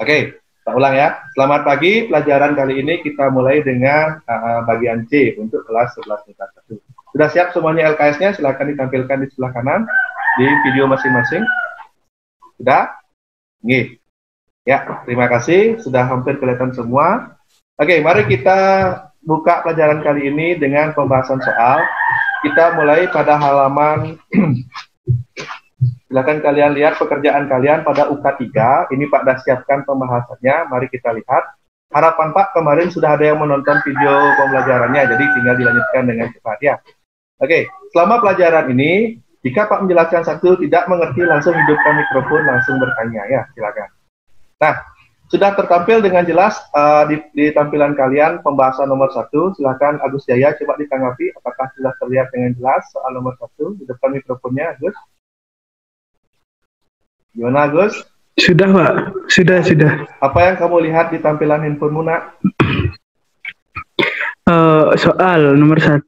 Oke, kita ulang ya. Selamat pagi, pelajaran kali ini kita mulai dengan bagian C untuk kelas 11 tingkat 1. Sudah siap semuanya LKS-nya? Silakan ditampilkan di sebelah kanan di video masing-masing. Sudah? Nih. Ya, terima kasih. Sudah hampir kelihatan semua. Oke, mari kita buka pelajaran kali ini dengan pembahasan soal. Kita mulai pada halaman silakan kalian lihat pekerjaan kalian pada UK3. Ini Pak dah siapkan pembahasannya. Mari kita lihat. Harapan Pak kemarin sudah ada yang menonton video pembelajarannya, jadi tinggal dilanjutkan dengan cepat ya. Oke, selama pelajaran ini, jika Pak menjelaskan satu tidak mengerti, langsung hidupkan mikrofon, langsung bertanya ya, silakan. Nah, sudah tertampil dengan jelas di tampilan kalian pembahasan nomor 1. Silakan Agus Jaya coba ditanggapi apakah sudah terlihat dengan jelas soal nomor 1. Hidupkan mikrofonnya, Agus. Gimana, Agus? Sudah, Pak. Sudah. Apa yang kamu lihat di tampilan handphonemu, Nak? Soal nomor 1.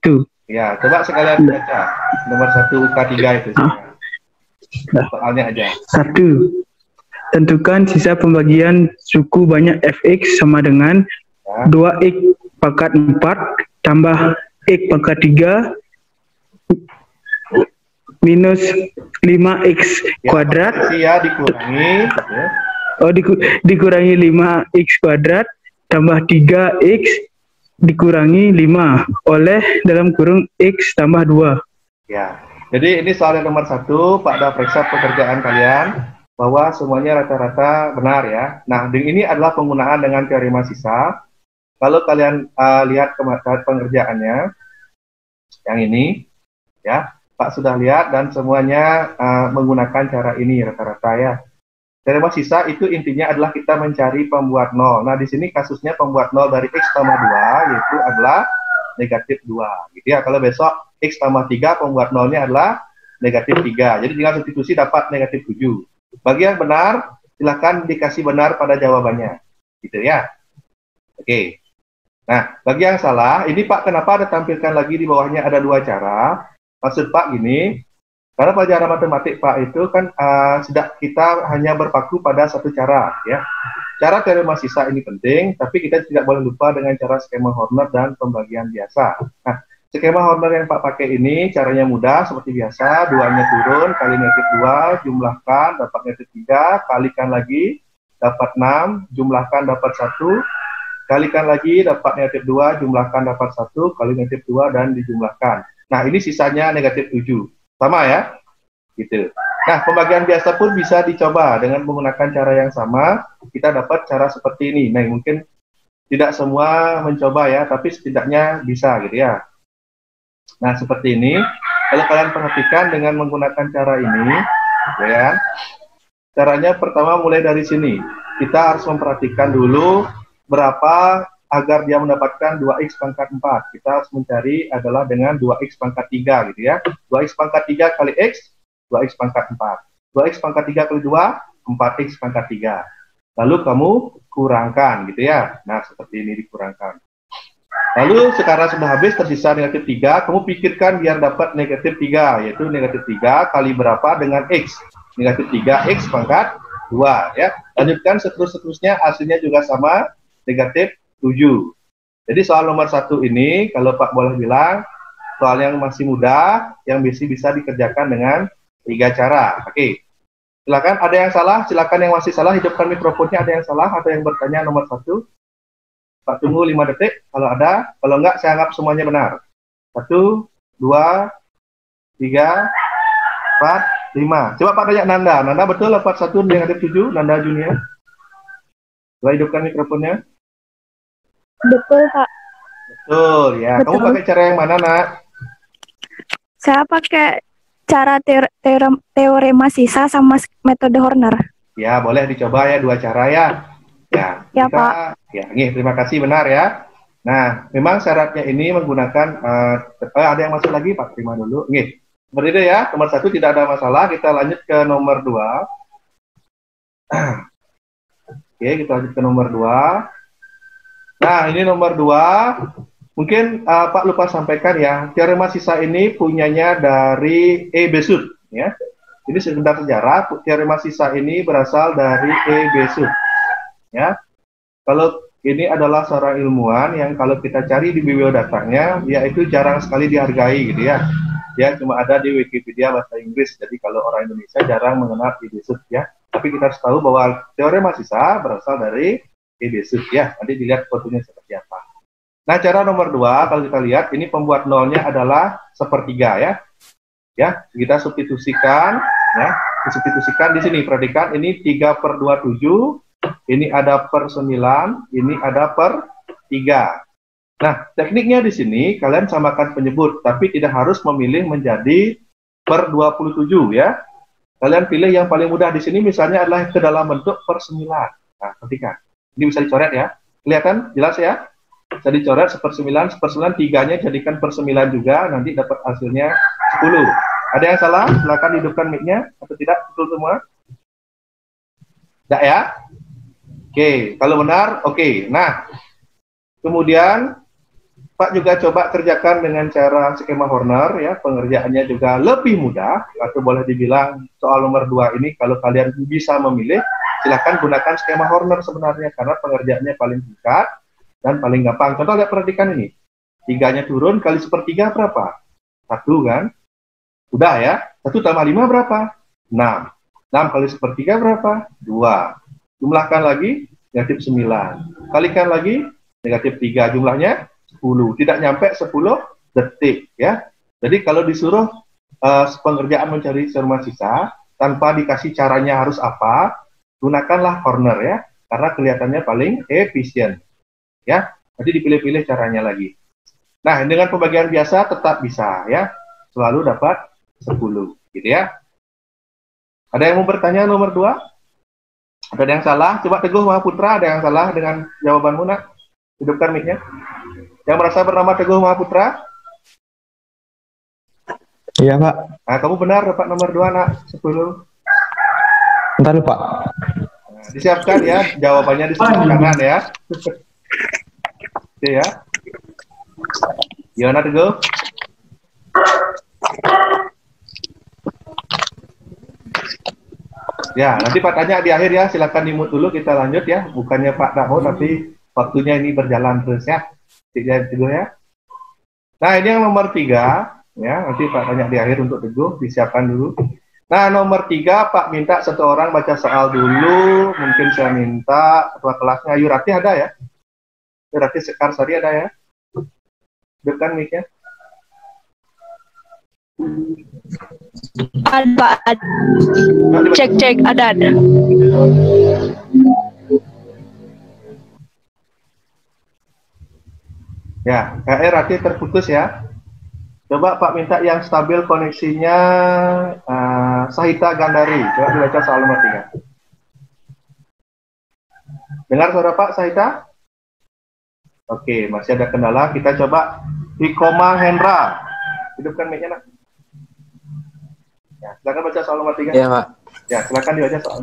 Ya, coba sekalian baca. Nomor 1 UK3 itu. Soalnya aja. 1. Tentukan sisa pembagian suku banyak fx sama dengan 2x pangkat 4 tambah x pangkat 3 minus 5x kuadrat. Ya, dikurangi. Dikurangi 5x kuadrat tambah 3x dikurangi 5 oleh dalam kurung x tambah 2. Ya, jadi ini soal yang nomor 1. Pak dah periksa pekerjaan kalian bahwa semuanya rata-rata benar ya. Nah, ini adalah penggunaan dengan teorema sisa. Kalau kalian lihat pengerjaannya yang ini ya, Pak sudah lihat dan semuanya menggunakan cara ini rata-rata ya. Teorema sisa itu intinya adalah kita mencari pembuat 0. Nah, di sini kasusnya pembuat 0 dari x tambah 2 yaitu adalah negatif 2. Gitu ya. Kalau besok x tambah 3 pembuat 0-nya adalah negatif 3. Jadi tinggal substitusi dapat negatif 7. Bagi yang benar, silakan dikasih benar pada jawabannya. Gitu ya. Oke. Nah, bagi yang salah, ini Pak kenapa ada tampilkan lagi di bawahnya ada 2 cara. Maksud Pak gini, karena pelajaran matematik Pak itu kan kita hanya berpaku pada satu cara ya. Cara teorema sisa ini penting, tapi kita tidak boleh lupa dengan cara skema Horner dan pembagian biasa. Nah, skema Horner yang Pak pakai ini caranya mudah seperti biasa, 2-nya turun, kali negatif 2, jumlahkan, dapat negatif 3, kalikan lagi, dapat 6, jumlahkan, dapat 1, kalikan lagi, dapat negatif 2, jumlahkan, dapat 1, kali negatif 2, dan dijumlahkan. Nah, ini sisanya negatif 7. Sama ya? Gitu. Nah, pembagian biasa pun bisa dicoba dengan menggunakan cara yang sama. Kita dapat cara seperti ini. Nah, mungkin tidak semua mencoba ya, tapi setidaknya bisa gitu ya. Nah, seperti ini. Kalau kalian perhatikan dengan menggunakan cara ini, ya, caranya pertama mulai dari sini. Kita harus memperhatikan dulu berapa agar dia mendapatkan 2x pangkat 4. Kita harus mencari adalah dengan 2x pangkat 3 gitu ya. 2x pangkat 3 kali x, 2x pangkat 4. 2x pangkat 3 kali 2, 4x pangkat 3. Lalu kamu kurangkan gitu ya. Nah, seperti ini dikurangkan. Lalu sekarang sudah habis tersisa negatif 3, kamu pikirkan biar dapat negatif 3, yaitu negatif 3 kali berapa dengan x. Negatif 3x pangkat 2 ya. Lanjutkan seterusnya, hasilnya juga sama, negatif 7. Jadi soal nomor 1 ini, kalau Pak boleh bilang, soal yang masih mudah, yang bisa dikerjakan dengan 3 cara. Oke, silakan ada yang salah, silakan yang masih salah, hidupkan mikrofonnya, ada yang salah, atau yang bertanya nomor 1. Pak tunggu 5 detik, kalau ada, kalau enggak saya anggap semuanya benar. 1, 2, 3, 4, 5. Coba Pak tanya Nanda, Nanda betul dapat 1 negatif 7, Nanda Junior? Coba hidupkan mikrofonnya. Betul, Pak. Betul, ya. Betul. Kamu pakai cara yang mana, Nak? Saya pakai cara teorema sisa sama metode Horner. Ya, boleh dicoba ya, 2 cara ya. Ya, Pak. Ya, nih, terima kasih, benar ya. Nah, memang syaratnya ini menggunakan, ada yang masuk lagi, Pak, terima dulu. Nih, seperti itu ya, nomor 1 tidak ada masalah, kita lanjut ke nomor 2. Oke, kita lanjut ke nomor 2. Nah, ini nomor 2. Mungkin Pak lupa sampaikan ya, teorema sisa ini punyanya dari E. Besut. Ya. Ini sekedar sejarah, teorema sisa ini berasal dari E. Besut. Ya, kalau ini adalah seorang ilmuwan yang kalau kita cari di bibliodatanya, yaitu jarang sekali dihargai gitu ya. Dia cuma ada di Wikipedia bahasa Inggris, jadi kalau orang Indonesia jarang mengenal Edesut ya. Tapi kita harus tahu bahwa teorema sisa berasal dari Edesut ya. Nanti dilihat fotonya seperti apa. Nah, cara nomor 2, kalau kita lihat, ini pembuat nolnya adalah sepertiga ya. Ya, kita substitusikan, ya. Disubstitusikan di sini, perhatikan, ini 3/27, ini ada per 9, ini ada per 3. Nah, tekniknya di sini, kalian samakan penyebut, tapi tidak harus memilih menjadi per 27 ya. Kalian pilih yang paling mudah di sini, misalnya adalah ke dalam bentuk per 9. Nah, perhatikan, ini bisa dicoret ya. Kelihatan? Jelas ya? Bisa dicoret seper 9, 3-nya jadikan per 9 juga, nanti dapat hasilnya 10. Ada yang salah? Silakan hidupkan mic-nya, atau tidak? Betul semua? Tidak ya? Oke, kalau benar, oke. Nah, kemudian Pak juga coba kerjakan dengan cara skema Horner, ya, pengerjaannya juga lebih mudah, atau boleh dibilang soal nomor 2 ini, kalau kalian bisa memilih, silakan gunakan skema Horner sebenarnya, karena pengerjaannya paling singkat, dan paling gampang. Contoh, lihat, perhatikan ini. 3-nya turun, kali sepertiga berapa? 1 kan? Udah ya. 1 tambah 5 berapa? 6. 6 kali sepertiga berapa? 2. Jumlahkan lagi, negatif 9. Kalikan lagi, negatif 3. Jumlahnya 10. Tidak nyampe 10 detik ya. Jadi kalau disuruh pengerjaan mencari teorema sisa, tanpa dikasih caranya harus apa, gunakanlah Horner ya. Karena kelihatannya paling efisien. Ya, nanti dipilih-pilih caranya lagi. Nah, dengan pembagian biasa tetap bisa ya, selalu dapat 10, gitu ya. Ada yang mau bertanya nomor 2? Ada yang salah? Coba Teguh Mahaputra, ada yang salah dengan jawabanmu nak? Hidupkan mic-nya. Yang merasa bernama Teguh Mahaputra? Iya Pak. Nah, kamu benar dapat nomor 2 nak, 10. Bentar Pak. Nah, disiapkan ya, jawabannya di sebelah kanan ya. Oke ya. Gimana Teguh? Ya, nanti Pak tanya di akhir ya, silakan di-mute dulu, kita lanjut ya. Bukannya Pak tak mau, tapi waktunya ini berjalan terus ya. Teguh ya. Nah, ini yang nomor 3 ya, nanti Pak tanya di akhir untuk Teguh, disiapkan dulu. Nah, nomor 3 Pak minta satu orang baca soal dulu, mungkin saya minta ketua kelasnya Yurati ada ya? Berarti Sekar Sari ada ya? Dekan mic-nya. Ada, Pak. Cek, ada. Ya, kayaknya Rati terputus ya. Coba Pak minta yang stabil koneksinya Sahita Gandari. Coba dibaca soal nomor 3. Dengar suara Pak Sahita? Oke, masih ada kendala. Kita coba Hikoma Hendra. Hidupkan mic-nya nak. Ya, silakan baca soal nomor 3. Iya Pak. Ya, silakan dibaca soal.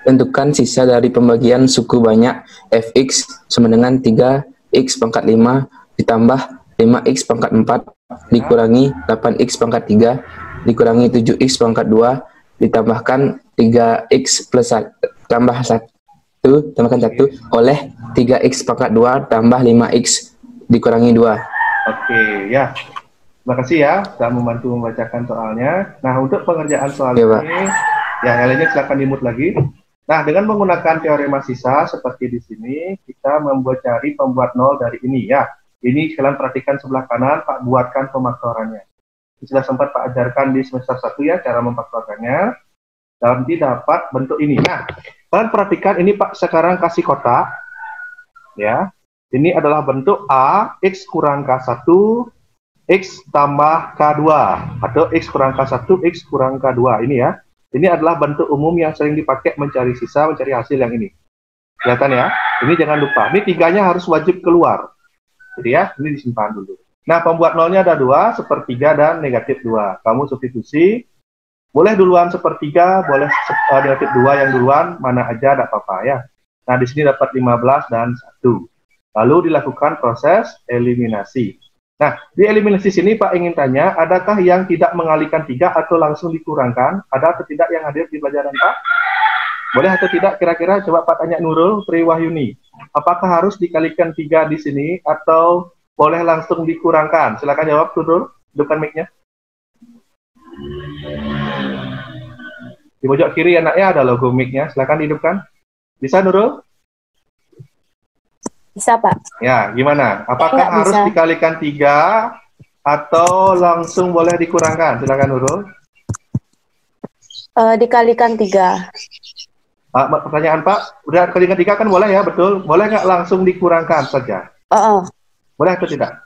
Tentukan sisa dari pembagian suku banyak fx sama dengan 3x pangkat 5 ditambah 5x pangkat 4 dikurangi 8x pangkat 3 dikurangi 7x pangkat 2 ditambahkan 3x plus 1 tambah 1 tambahkan 1 oleh 3x pangkat 2 tambah 5x dikurangi 2. Oke, ya. Terima kasih ya sudah membantu membacakan soalnya. Nah, untuk pengerjaan soal Ya, ini, ya, yang lainnya silakan di-mute lagi. Nah, dengan menggunakan teorema sisa seperti di sini, kita cari pembuat nol dari ini ya. Ini kalian perhatikan sebelah kanan, Pak buatkan pemaktorannya. Sudah sempat Pak ajarkan di semester 1 ya, cara memfaktorkannya. Nanti dapat bentuk ini. Nah, kalian perhatikan ini Pak sekarang kasih kotak. Ya, ini adalah bentuk A, X kurang K1, X tambah K2. Atau X kurang K1, X kurang K2. Ini ya. Ini adalah bentuk umum yang sering dipakai mencari sisa, mencari hasil yang ini. Kelihatan ya? Ini jangan lupa. Ini 3-nya harus wajib keluar. Jadi ya, ini disimpan dulu. Nah, pembuat nolnya ada 2, sepertiga dan negatif 2. Kamu substitusi. Boleh duluan sepertiga, boleh negatif 2 yang duluan, mana aja, tidak apa-apa ya. Nah, di sini dapat 15 dan 1. Lalu dilakukan proses eliminasi. Nah, di eliminasi sini Pak ingin tanya, adakah yang tidak mengalihkan 3 atau langsung dikurangkan? Ada atau tidak yang hadir di pelajaran Pak? Boleh atau tidak kira-kira coba Pak tanya Nurul Triwahyuni. Apakah harus dikalikan 3 di sini atau boleh langsung dikurangkan? Silakan jawab Nurul, hidupkan mic-nya. Di pojok kiri anaknya ada logo mic-nya, silakan dihidupkan. Bisa Nurul? Bisa, Pak. Ya, gimana? Apakah harus bisa dikalikan 3 atau langsung boleh dikurangkan? Silakan Nurul. Dikalikan 3. Pertanyaan Pak, udah kalikan 3 kan boleh ya, betul? Boleh nggak langsung dikurangkan saja? Boleh atau tidak?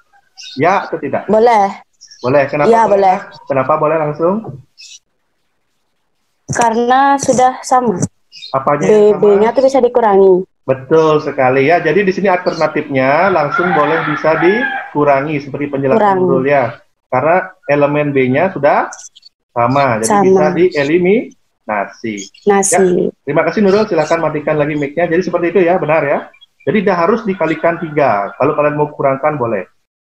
Ya atau tidak? Boleh. Boleh. Kenapa? Ya, boleh. Kenapa boleh langsung? Karena sudah sama. Apanya? B-nya tuh bisa dikurangi. Betul sekali ya. Jadi di sini alternatifnya langsung boleh bisa dikurangi seperti penjelasan Nurul ya. Karena elemen B-nya sudah sama, jadi bisa dieliminasi. Ya, terima kasih Nurul, silahkan matikan lagi mic-nya. Jadi seperti itu ya, benar ya. Jadi tidak harus dikalikan 3. Kalau kalian mau kurangkan boleh.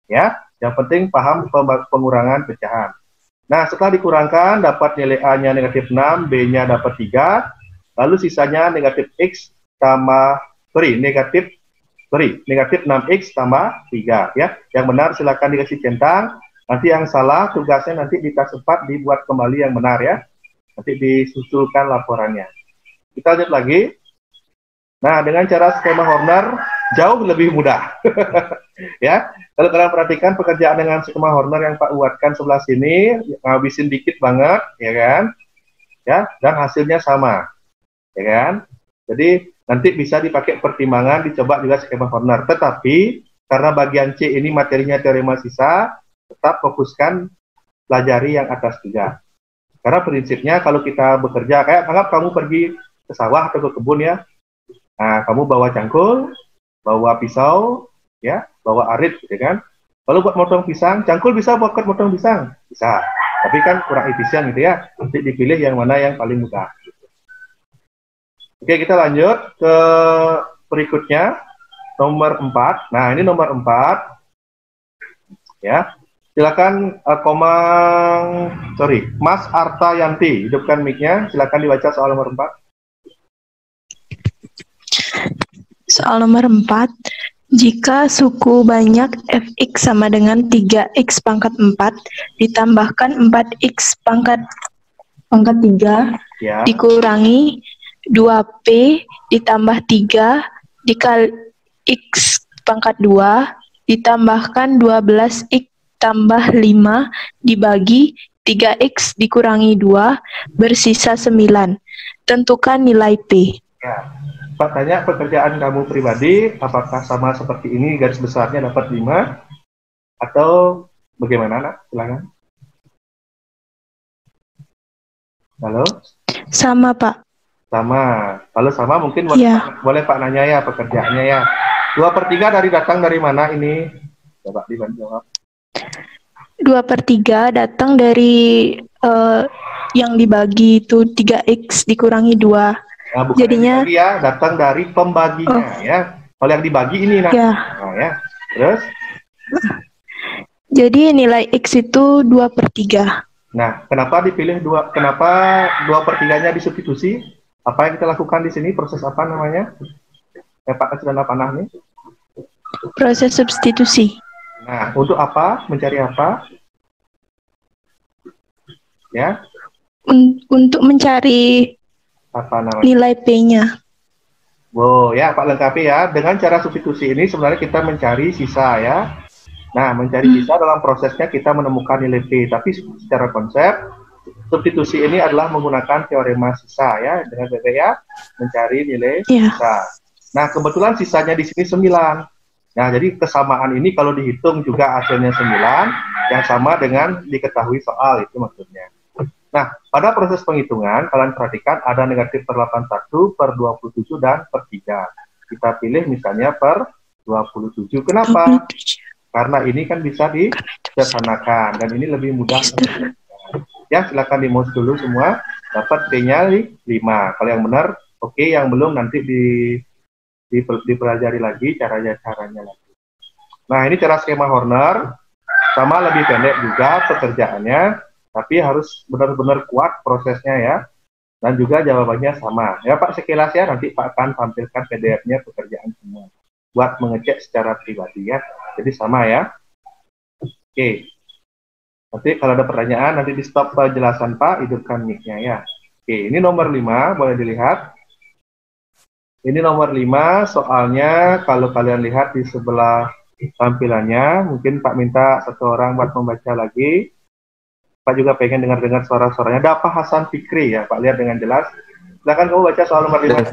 Ya, yang penting paham pengurangan pecahan. Nah, setelah dikurangkan dapat nilai A-nya negatif 6, B-nya dapat 3, lalu sisanya negatif X tambah, negatif 6X tambah 3 ya. Yang benar silakan dikasih centang. Nanti yang salah tugasnya nanti di kelas 4 dibuat kembali yang benar ya. Nanti disusulkan laporannya. Kita lanjut lagi. Nah, dengan cara skema Horner jauh lebih mudah. Ya, kalau kalian perhatikan pekerjaan dengan skema Horner yang Pak buatkan sebelah sini, ngabisin dikit banget, ya kan? Ya, dan hasilnya sama, ya kan? Jadi nanti bisa dipakai pertimbangan, dicoba juga skema Horner. Tetapi karena bagian C ini materinya teorema sisa, tetap fokuskan pelajari yang atas juga. Karena prinsipnya kalau kita bekerja, kayak anggap kamu pergi ke sawah atau ke kebun ya, nah kamu bawa cangkul, bawa pisau, ya, bawa arit, gitu kan. Kalau buat motong pisang, cangkul bisa buat motong pisang, bisa. Tapi kan kurang efisien gitu ya. Nanti dipilih yang mana yang paling mudah. Oke, kita lanjut ke berikutnya, nomor 4. Nah, ini nomor 4. Ya. Silakan Mas Arta Yanti, hidupkan mic-nya. Silakan dibaca soal nomor 4. Soal nomor 4. Jika suku banyak fx sama dengan 3x pangkat 4 ditambahkan 4x pangkat 3 ya, dikurangi 2p ditambah 3 dikali x pangkat 2 ditambahkan 12x tambah 5 dibagi 3x dikurangi 2 bersisa 9. Tentukan nilai P. Ya. Pak tanya pekerjaan kamu pribadi, apakah sama seperti ini, garis besarnya dapat 5, atau bagaimana, nak? Silakan. Halo? Sama, Pak. Sama. Kalau sama mungkin boleh Pak nanya ya pekerjaannya ya. 2/3 datang dari mana ini? Coba dibantu jawab. 2/3 datang dari yang dibagi itu 3x dikurangi 2. Nah, bukan jadinya ya, datang dari pembaginya ya. Kalau yang dibagi ini nah. Ya. Nah, ya. Terus? Jadi nilai x itu 2/3. Nah, kenapa dipilih 2? Kenapa 2/3-nya disubstitusi? Apa yang kita lakukan di sini? Proses apa namanya? Pak kasih tanda panah nih. Proses substitusi. Nah, untuk apa? Mencari apa? Ya. Untuk mencari apa namanya? Nilai P-nya. Oh ya, Pak lengkapi ya. Dengan cara substitusi ini sebenarnya kita mencari sisa ya. Nah, mencari sisa dalam prosesnya kita menemukan nilai P. Tapi secara konsep, substitusi ini adalah menggunakan teorema sisa ya. Dengan ya, mencari nilai sisa. Nah, kebetulan sisanya di sini 9. Nah, jadi kesamaan ini kalau dihitung juga hasilnya 9, yang sama dengan diketahui soal, itu maksudnya. Nah, pada proses penghitungan, kalian perhatikan ada negatif per 81, per 27, dan per 3. Kita pilih misalnya per 27. Kenapa? Karena ini kan bisa disederhanakan, dan ini lebih mudah. Ya, silakan di mouse dulu semua. Dapat P-nya 5. Kalau yang benar, oke. Yang belum nanti dipelajari lagi caranya lagi. Nah, ini cara skema Horner. Sama lebih pendek juga pekerjaannya. Tapi harus benar-benar kuat prosesnya ya. dan juga jawabannya sama. Ya Pak, sekilas ya, nanti Pak akan tampilkan PDF-nya pekerjaan semua buat mengecek secara pribadi ya. Jadi sama ya. Oke. Nanti kalau ada pertanyaan nanti di stop penjelasan Pak, hidupkan mic-nya ya. Oke, ini nomor 5, boleh dilihat. Ini nomor 5, soalnya kalau kalian lihat di sebelah tampilannya, mungkin Pak minta satu orang buat membaca lagi. Pak juga pengen dengar-dengar suara-suaranya. Dafa Hasan Fikri ya, Pak lihat dengan jelas. Silakan kamu baca soal nomor 5.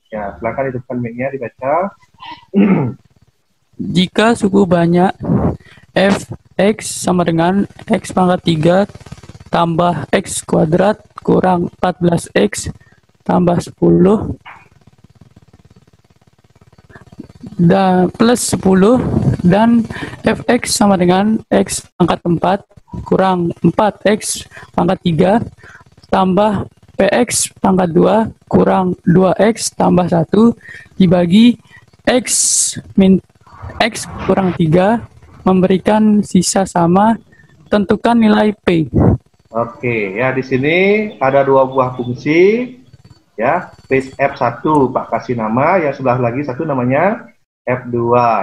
Ya, silakan hidupkan mic-nya dibaca. Jika suku banyak f(x) sama dengan x pangkat 3 tambah x kuadrat kurang 14x tambah 10 dan plus 10 dan fx sama dengan x pangkat 4 kurang 4x pangkat 3 tambah px pangkat 2 kurang 2x tambah 1 dibagi x min x kurang 3 memberikan sisa sama, tentukan nilai P. Oke, ya di sini ada dua buah fungsi, ya, base F1 Pak kasih nama, yang sebelah lagi satu namanya F2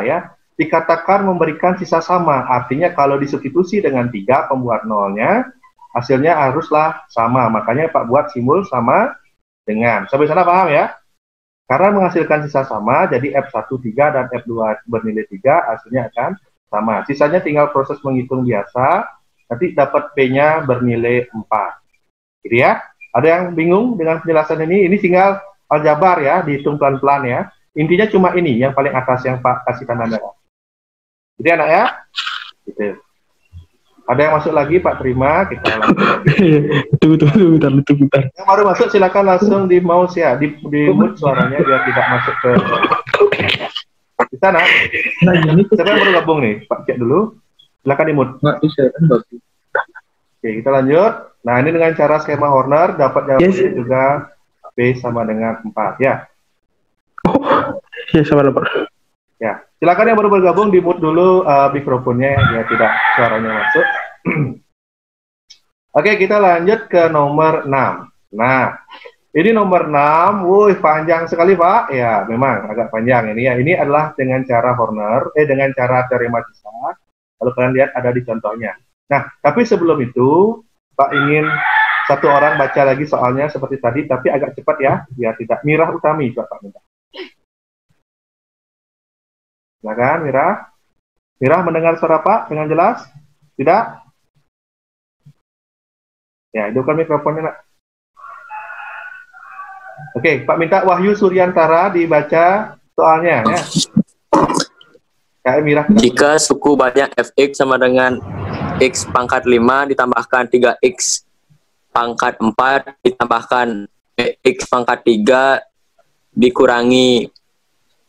ya. Dikatakan memberikan sisa sama, artinya kalau disubstitusi dengan 3 pembuat nolnya, hasilnya haruslah sama, makanya Pak buat simbol sama dengan. Sampai sana paham ya? Karena menghasilkan sisa sama, jadi F1 3 dan F2 bernilai 3, hasilnya akan sama. Sisanya tinggal proses menghitung biasa, nanti dapat P-nya bernilai 4. Gitu ya. Ada yang bingung dengan penjelasan ini? Ini tinggal aljabar ya, dihitung pelan-pelan ya. Intinya cuma ini, yang paling atas yang Pak kasih tanda merah. Jadi anak ya? Gitu. Ada yang masuk lagi Pak, terima. Kita lanjut lagi. Tunggu. Yang baru masuk silakan langsung di mouse ya, di mute suaranya biar tidak masuk ke di sana. Siapa yang baru gabung nih? Pak cek dulu. Silakan di mute. Oke, kita lanjut. Nah, ini dengan cara skema Horner dapat jawabannya juga B sama dengan 4 ya. Ya, sabar Pak. Ya, silakan yang baru bergabung di mute dulu mikrofonnya biar tidak suaranya masuk. Oke, kita lanjut ke nomor 6. Nah, ini nomor 6, wuih panjang sekali Pak. Ya, memang agak panjang ini ya. Ini adalah dengan cara Horner, dengan cara teorema sisa. Kalau kalian lihat ada di contohnya. Nah, tapi sebelum itu, Pak ingin satu orang baca lagi soalnya seperti tadi, tapi agak cepat ya, biar tidak. Mirah Utami, Pak minta. Silakan, Mirah. Mirah mendengar suara Pak dengan jelas? Tidak? Ya, hidupkan mikrofonnya, nak. Oke, Pak minta Wahyu Suryantara dibaca soalnya ya. Kayak Mirah. Jika suku banyak fx sama dengan x pangkat 5 ditambahkan 3x pangkat 4 ditambahkan x pangkat 3 dikurangi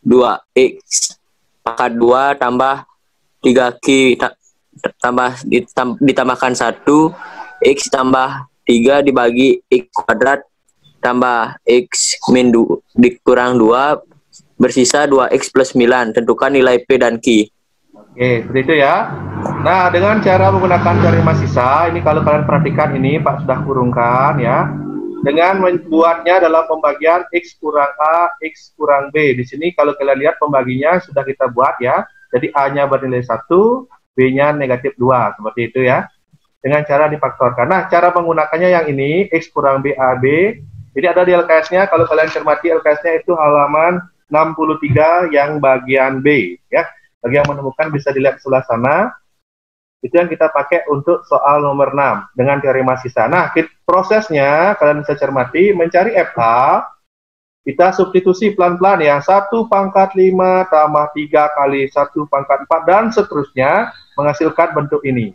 2x pangkat 2 tambah 3q ditambahkan 1 x tambah 3 dibagi x kuadrat tambah x min 2 dikurang 2 bersisa 2x plus 9. Tentukan nilai P dan Q. Oke, seperti itu ya. Nah, dengan cara menggunakan teorema sisa, ini kalau kalian perhatikan ini Pak sudah kurungkan ya. Dengan membuatnya dalam pembagian X kurang A, X kurang B. Di sini kalau kalian lihat pembaginya sudah kita buat ya. Jadi A-nya bernilai 1, B-nya negatif 2. Seperti itu ya. Dengan cara difaktorkan. Nah, cara menggunakannya yang ini, X kurang B, A, B. Ini ada di LKS-nya. Kalau kalian cermati LKS-nya itu halaman 63 yang bagian B ya. Bagi yang menemukan bisa dilihat sebelah sana. Itu yang kita pakai untuk soal nomor 6 dengan teorema sisa. Nah, prosesnya kalian bisa cermati mencari FH. Kita substitusi pelan-pelan ya. 1 pangkat 5 tambah 3 kali 1 pangkat 4 dan seterusnya menghasilkan bentuk ini.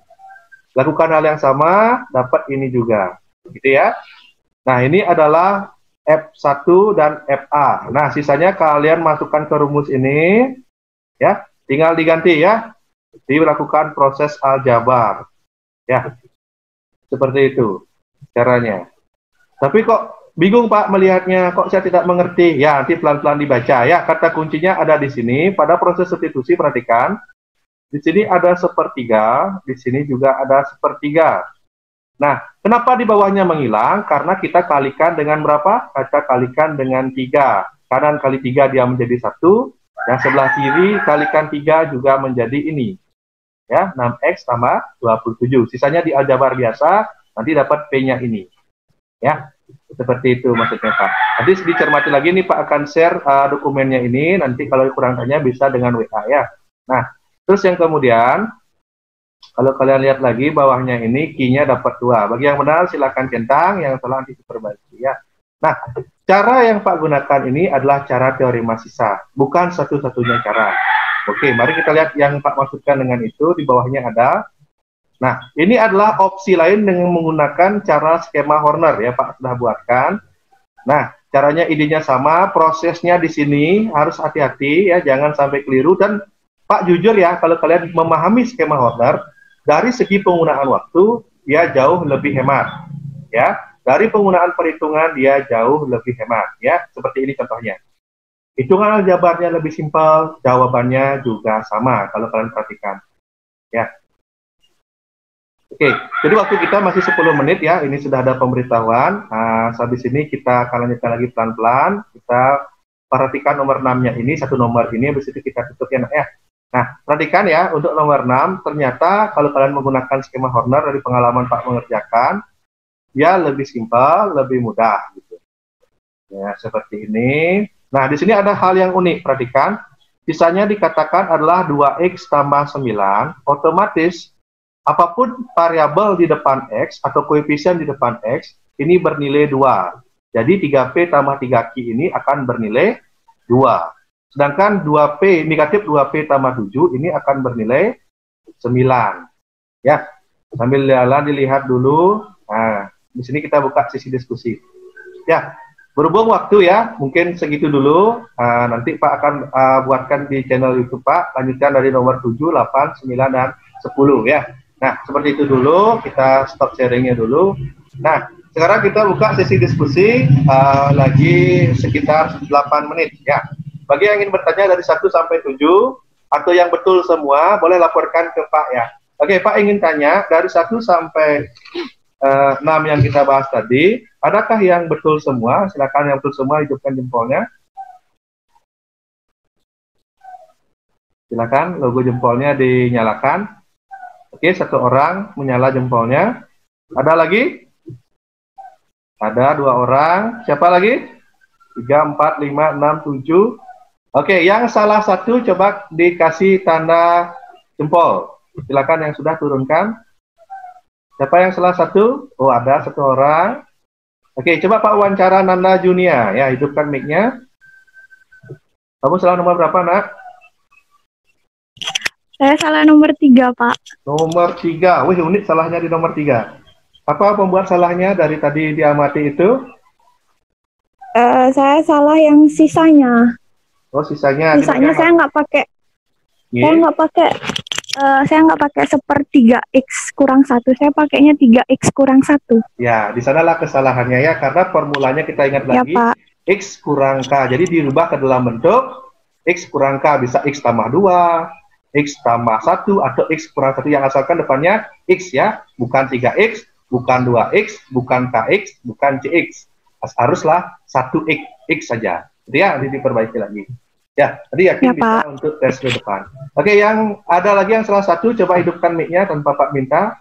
Lakukan hal yang sama, dapat ini juga. Gitu ya. Nah, ini adalah F1 dan FA. Nah, sisanya kalian masukkan ke rumus ini, ya, tinggal diganti ya, dilakukan proses aljabar, ya, seperti itu caranya. Tapi kok bingung Pak melihatnya, kok saya tidak mengerti? Ya, nanti pelan-pelan dibaca ya. Kata kuncinya ada di sini. Pada proses substitusi perhatikan, di sini ada sepertiga, di sini juga ada sepertiga. Nah, Kenapa di bawahnya menghilang? Karena kita kalikan dengan berapa? Kita kalikan dengan 3. Kanan kali 3 dia menjadi 1. Yang sebelah kiri kalikan 3 juga menjadi ini. Ya, 6X tambah 27. Sisanya di aljabar biasa, nanti dapat P-nya ini. Ya, seperti itu maksudnya Pak. Nanti dicermati lagi nih Pak akan share dokumennya ini. Nanti kalau kurang tanya bisa dengan WA ya. Nah, terus yang kemudian, kalau kalian lihat lagi bawahnya ini key-nya dapat 2. Bagi yang benar silakan centang, yang salah nanti diperbaiki ya. Nah, cara yang Pak gunakan ini adalah cara teorema sisa, bukan satu-satunya cara. Oke, mari kita lihat yang Pak maksudkan dengan itu. Di bawahnya ada. Nah, ini adalah opsi lain dengan menggunakan cara skema Horner ya Pak sudah buatkan. Nah, caranya idenya sama, prosesnya di sini harus hati-hati ya, jangan sampai keliru. Dan Pak jujur ya, kalau kalian memahami skema Horner, dari segi penggunaan waktu, dia jauh lebih hemat. Ya, dari penggunaan perhitungan, dia jauh lebih hemat. Ya, seperti ini contohnya. Hitungan aljabarnya lebih simpel, jawabannya juga sama kalau kalian perhatikan. Ya. Oke, jadi waktu kita masih 10 menit ya, ini sudah ada pemberitahuan. Habis ini kita akan lanjutkan lagi pelan-pelan. Kita perhatikan nomor 6-nya ini, satu nomor ini, habis itu kita tutup ya. Nah, perhatikan ya, untuk nomor 6, ternyata kalau kalian menggunakan skema Horner dari pengalaman Pak mengerjakan, ya lebih simpel, lebih mudah. Gitu. Ya, seperti ini. Nah, di sini ada hal yang unik, perhatikan. Sisanya dikatakan adalah 2X tambah 9, otomatis apapun variabel di depan X atau koefisien di depan X, ini bernilai 2. Jadi 3P tambah 3Q ini akan bernilai 2. Sedangkan 2P, negatif 2P tambah 7, ini akan bernilai 9. Ya, sambil jalan dilihat dulu. Nah, di sini kita buka sesi diskusi. Ya, berhubung waktu ya, mungkin segitu dulu. Nanti Pak akan buatkan di channel YouTube Pak, lanjutkan dari nomor 7, 8, 9, dan 10 ya. Nah, seperti itu dulu, kita stop sharingnya dulu. Nah, sekarang kita buka sesi diskusi lagi sekitar 8 menit ya. Bagi yang ingin bertanya dari 1 sampai 7, atau yang betul semua, boleh laporkan ke Pak ya. Oke, Pak ingin tanya, dari 1 sampai 6 yang kita bahas tadi, adakah yang betul semua? Silakan yang betul semua hidupkan jempolnya. Silakan logo jempolnya dinyalakan. Oke, 1 orang menyala jempolnya. Ada lagi? Ada 2 orang. Siapa lagi? 3, 4, 5, 6, 7. Oke, yang salah 1 coba dikasih tanda jempol. Silakan yang sudah turunkan. Siapa yang salah 1? Oh, ada 1 orang. Oke, coba Pak wawancara Nanda Junia. Ya, hidupkan mic-nya. Kamu salah nomor berapa, Nak? Saya salah nomor 3, Pak. Nomor 3. Wih, unik salahnya di nomor 3. Apa pembuat salahnya dari tadi diamati itu? Saya salah yang sisanya. Oh, sisanya. Sisanya saya nggak pakai. Yeah. Saya nggak pakai 1/3X kurang 1. Saya pakainya 3X kurang 1. Ya, di sanalah kesalahannya ya, karena formulanya kita ingat Ya, lagi, Pak. X kurang K. Jadi dirubah ke dalam bentuk X kurang K, bisa X tambah 2, X tambah 1, atau X kurang 1 yang asalkan depannya X ya, bukan 3X, bukan 2X, bukan KX, bukan CX. Haruslah 1X saja. Itu ya, nanti diperbaiki lagi. Ya, tadi yakin Ya, bisa Pak. untuk tes ke depan. Oke, yang ada lagi yang salah 1, coba hidupkan mic-nya tanpa Pak minta.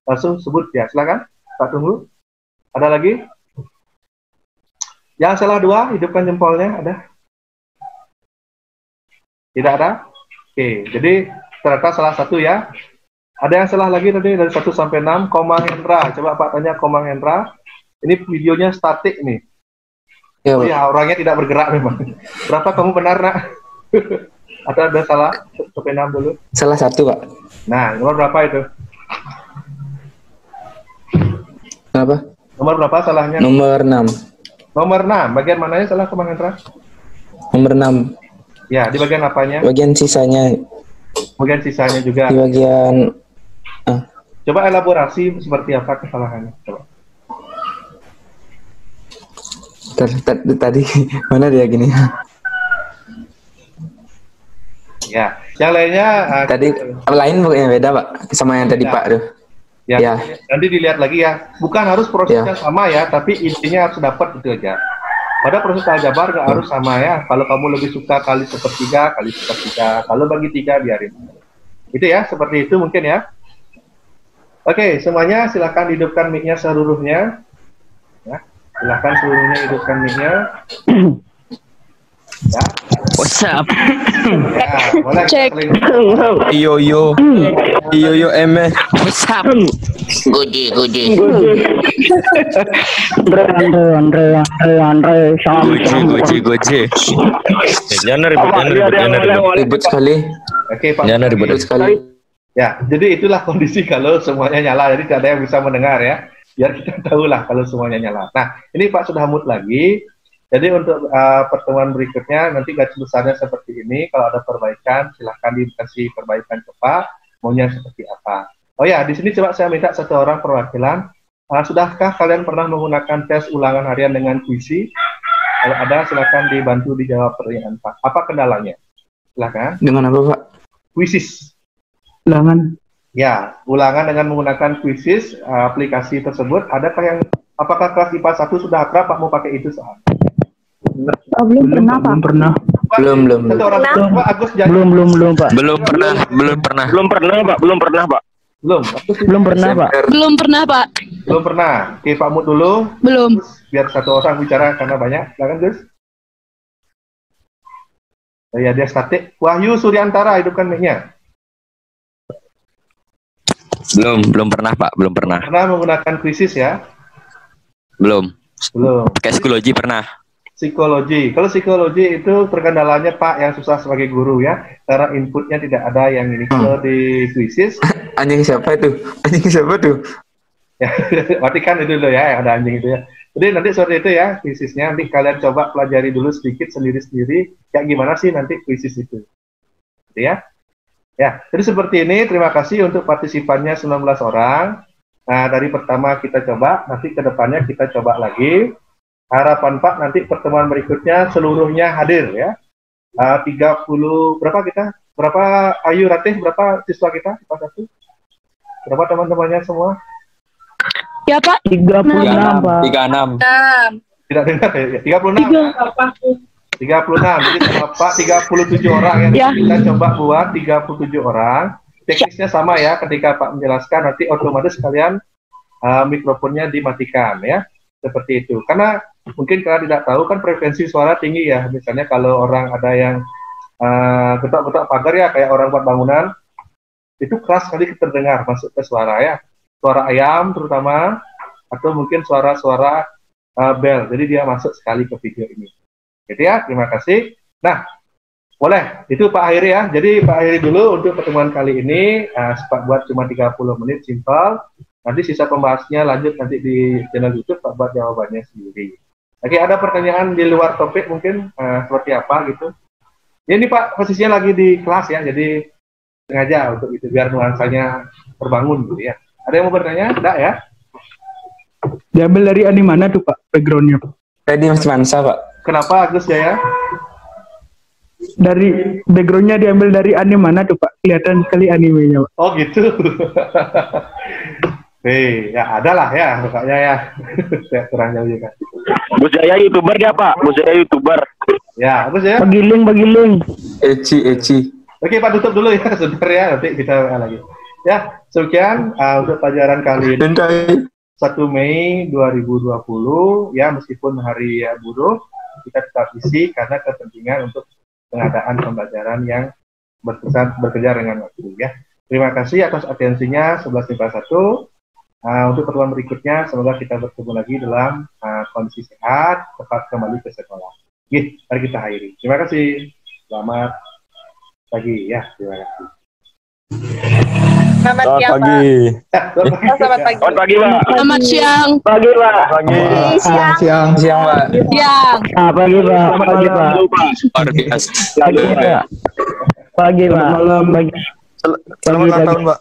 Langsung sebut ya, silakan. Pak tunggu. Ada lagi? Yang salah 2, hidupkan jempolnya. Ada? Tidak ada? Oke, jadi ternyata salah 1 ya. Ada yang salah lagi tadi dari 1 sampai 6. Komang Hendra. Coba Pak tanya Komang Hendra. Ini videonya statik nih. Ya, Oh Pak. ya, orangnya tidak bergerak memang. Berapa kamu benar, Nak? Atau ada salah? Sampai 6 dulu. Salah 1, Pak. Nah, nomor berapa itu? Kenapa? Nomor berapa salahnya? Nomor 6. Nomor 6. Bagian mananya salah, Komang Hendra? Nomor 6. Ya, di bagian apanya? Bagian sisanya. Bagian sisanya juga. Di bagian... Coba elaborasi seperti apa kesalahannya. Coba. Tadi mana dia gini? Ya, yang lainnya Tadi lain pokoknya beda, Pak, sama yang tadi Ya. Pak tuh. Ya, Ya. nanti dilihat lagi ya. Bukan harus prosesnya sama ya, tapi intinya harus dapat itu aja. Pada proses aljabar nggak harus sama ya. Kalau kamu lebih suka kali sepertiga, kali sepertiga. Kalau bagi 3 biarin. Itu ya, seperti itu mungkin ya. Oke, semuanya silakan hidupkan mic-nya seluruhnya. Ya, silakan seluruhnya hidupkan mic-nya. Ya. What's up? Ya, boleh. Cek. Yo eme. What's up? Goje. Goje. Jangan ribut. Ribut sekali. Oke, Pak. Jangan ribut sekali. Ya, jadi itulah kondisi kalau semuanya nyala. Jadi tidak ada yang bisa mendengar ya. Biar kita tahu lah kalau semuanya nyala. Nah, ini Pak sudah mute lagi. Jadi untuk pertemuan berikutnya nanti garis besarnya seperti ini. Kalau ada perbaikan silahkan dikasih perbaikan ke Pak. Maunya seperti apa? Oh ya, di sini coba saya minta satu orang perwakilan. Sudahkah kalian pernah menggunakan tes ulangan harian dengan puisi? Kalau ada silahkan dibantu dijawab pertanyaan Pak. Apa kendalanya? Silahkan. Dengan apa, Pak? Quizzes. Ulangan. Ya, ulangan dengan menggunakan quizzes aplikasi tersebut. Apakah kelas IPA 1 sudah akrab Pak mau pakai itu soal? Belum pernah. Belum. Satu orang Pak Agus jadi. Belum, Pak. Belum pernah. Belum. Agus Belum pernah, Pak. Belum pernah, Pak. belum pernah. Oke, Pak Mut dulu. Belum. Biar satu orang bicara karena banyak. Silakan, Gus. Ya, dia statik. Wahyu Suryantara, hidupkan mic-nya. Belum pernah, Pak. Belum pernah. Pernah menggunakan quizzes ya? Belum. Belum. Pakai psikologi pernah. Psikologi. Kalau psikologi itu terkendalanya Pak yang susah sebagai guru ya, karena inputnya tidak ada yang ini. Kalau di quizzes, Anjing siapa itu? ya berarti kan itu dulu ya, yang ada anjing itu ya. Jadi nanti seperti itu ya quizesnya. Nanti kalian coba pelajari dulu sedikit sendiri-sendiri, kayak gimana sih nanti quizzes itu. Gitu ya. Ya, jadi seperti ini. Terima kasih untuk partisipannya 19 orang. Nah, dari pertama kita coba, nanti ke depannya kita coba lagi. Harapan Pak nanti pertemuan berikutnya seluruhnya hadir ya. 30 berapa kita? Berapa Ayu Ratih? Berapa siswa kita? Pak satu? Berapa teman-temannya semua? Ya, Pak. 36, Pak. 36. Tidak dengar ya? 36. 36. Jadi sama Pak 37 orang Ya. ya. Kita coba buat 37 orang. Teknisnya sama ya. Ketika Pak menjelaskan nanti otomatis kalian mikrofonnya dimatikan ya. Seperti itu. Karena mungkin kalian tidak tahu kan frekuensi suara tinggi ya. Misalnya kalau orang ada yang getok-getok pagar ya kayak orang buat bangunan itu keras sekali terdengar masuk ke suara ya. Suara ayam terutama atau mungkin suara-suara bel. Jadi dia masuk sekali ke video ini. Gitu ya. Terima kasih. Nah, boleh. Itu Pak akhiri ya. Jadi Pak akhiri dulu untuk pertemuan kali ini. Buat cuma 30 menit simpel. Nanti sisa pembahasnya lanjut nanti di channel YouTube Pak buat jawabannya sendiri. Oke, ada pertanyaan di luar topik mungkin seperti apa gitu. Ini Pak posisinya lagi di kelas ya, jadi sengaja untuk itu biar nuansanya terbangun gitu ya. Ada yang mau bertanya? Tidak ya? Diambil dari anime mana tuh, Pak? Backgroundnya, Pak? Tadi Mas Mansa, Pak. Kenapa Agus Jaya? Dari backgroundnya diambil dari anime mana tuh, Pak? Kelihatan sekali animenya, Pak. Oh gitu. Ya ada lah ya, pokoknya ya. Saya kurang jauh juga. Gus Jaya YouTuber dia, Pak. Gus Jaya YouTuber. Ya, Agus ya. Bagiling. Eci. Oke Pak, tutup dulu ya sebentar ya, nanti kita lagi. Ya, sekian untuk pelajaran kali ini. 1 Mei 2020 ya, meskipun hari buruh kita tetap isi karena kepentingan untuk pengadaan pembelajaran yang bekerja dengan waktu ya. Terima kasih atas atensinya 11.1. Untuk pertemuan berikutnya semoga kita bertemu lagi dalam kondisi sehat, cepat kembali ke sekolah. Mari kita akhiri. Terima kasih. Selamat pagi ya. Terima kasih. Selamat pagi. Selamat pagi, Pak. Selamat siang. Pagi, Pak. Siang, Pak. Siang. Pagi, Pak. Pagi, Pak. Luar biasa. Pagi, Pak. Pagi, Pak. Malam. Selamat ulang tahun, Pak.